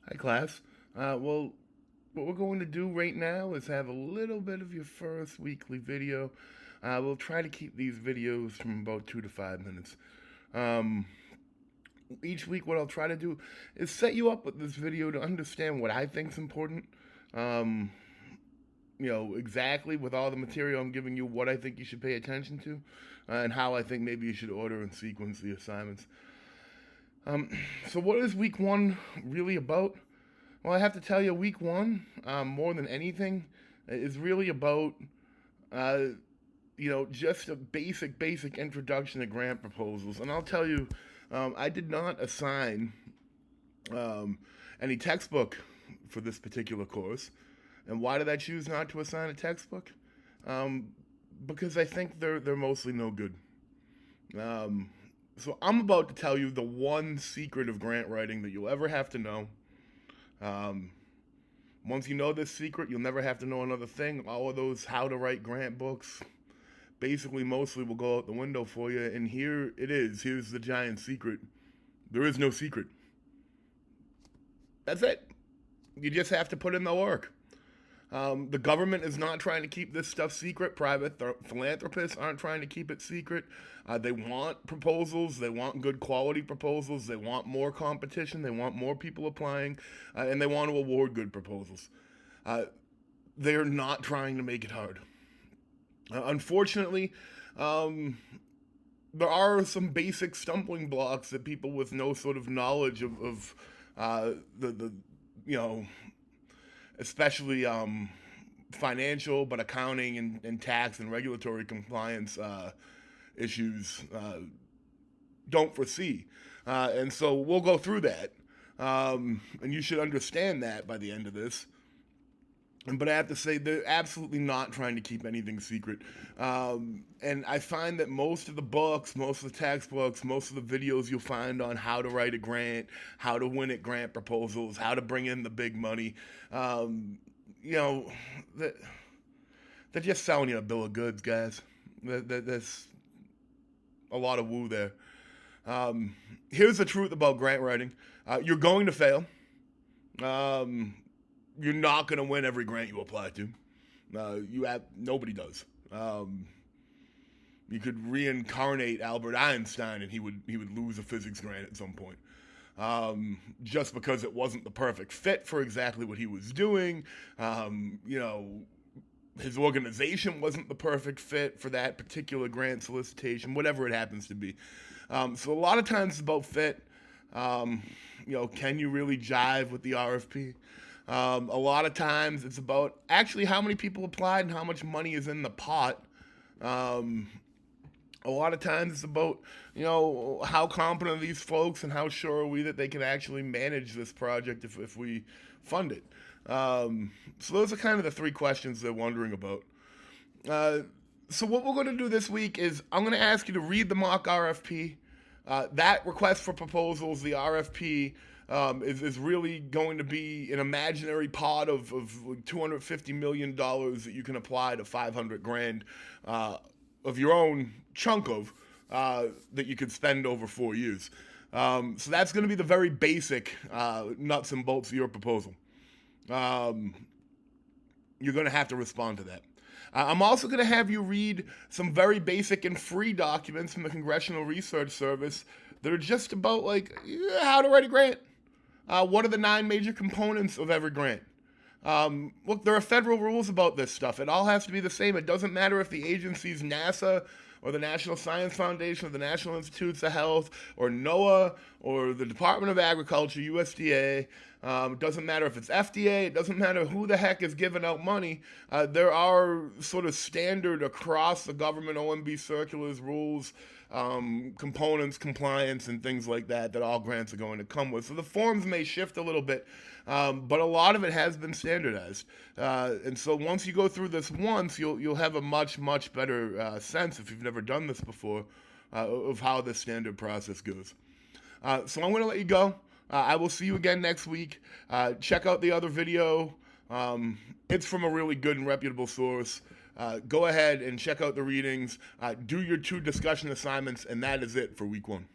Hi, class. Well, what we're going to do right now is have a little bit of your first weekly video. We'll try to keep these videos from about 2 to 5 minutes. Um, each week, what I'll try to do is set you up with this video to understand what I think is important. Um, exactly with all the material I'm giving you, what I think you should pay attention to, and how I think maybe you should order and sequence the assignments. Um, so, what is week one really about? Well, I have to tell you, week one, more than anything, is really about, uh, just a basic introduction to grant proposals. And I'll tell you, I did not assign um, any textbook for this particular course. And why did I choose not to assign a textbook? Um, because I think they're mostly no good. Um, so I'm about to tell you the one secret of grant writing that you'll ever have to know. Um, Once you know this secret, you'll never have to know another thing. All of those how to write grant books, basically, mostly will go out the window for you. And here it is. Here's the giant secret. There is no secret. That's it. You just have to put in the work. The government is not trying to keep this stuff secret. Private philanthropists aren't trying to keep it secret. They want proposals. They want good quality proposals. They want more competition. They want more people applying. And they want to award good proposals. They're not trying to make it hard. Unfortunately, there are some basic stumbling blocks that people with no sort of knowledge of the you know especially financial, but accounting and tax and regulatory compliance issues don't foresee. And so we'll go through that. And you should understand that by the end of this. But I have to say, they're absolutely not trying to keep anything secret. And I find that most of the books, most of the textbooks, most of the videos you'll find on how to write a grant, how to win at grant proposals, how to bring in the big money, you know, they're just selling you a bill of goods, guys. That's a lot of woo there. Here's the truth about grant writing. You're going to fail. You're not going to win every grant you apply to. Nobody does. You could reincarnate Albert Einstein, and he would lose a physics grant at some point. Just because it wasn't the perfect fit for exactly what he was doing. His organization wasn't the perfect fit for that particular grant solicitation, whatever it happens to be. So a lot of times it's about fit. Can you really jive with the RFP? A lot of times it's about actually how many people applied and how much money is in the pot. A lot of times it's about, how competent are these folks and how sure are we that they can actually manage this project if we fund it. So those are kind of the three questions they're wondering about. So what we're going to do this week is I'm going to ask you to read the mock RFP. That request for proposals, the RFP, is really going to be an imaginary pot of $250 million that you can apply to 500 grand of your own chunk of that you could spend over 4 years. So that's going to be the very basic nuts and bolts of your proposal. You're going to have to respond to that. I'm also going to have you read some very basic and free documents from the Congressional Research Service that are just about how to write a grant. What are the 9 major components of every grant? Look, there are federal rules about this stuff. It all has to be the same. It doesn't matter if the agency's NASA or the National Science Foundation or the National Institutes of Health or NOAA or the Department of Agriculture, USDA. It doesn't matter if it's FDA. It doesn't matter who the heck is giving out money. There are sort of standard across the government OMB circulars, rules, components, compliance, and things like that all grants are going to come with. So the forms may shift a little bit, but a lot of it has been standardized. And so once you go through this once, you'll have a much better sense, if you've never done this before, of how the standard process goes. So I'm going to let you go. I will see you again next week. Check out the other video. It's from a really good and reputable source. Go ahead and check out the readings. Do your 2 discussion assignments, and that is it for week 1.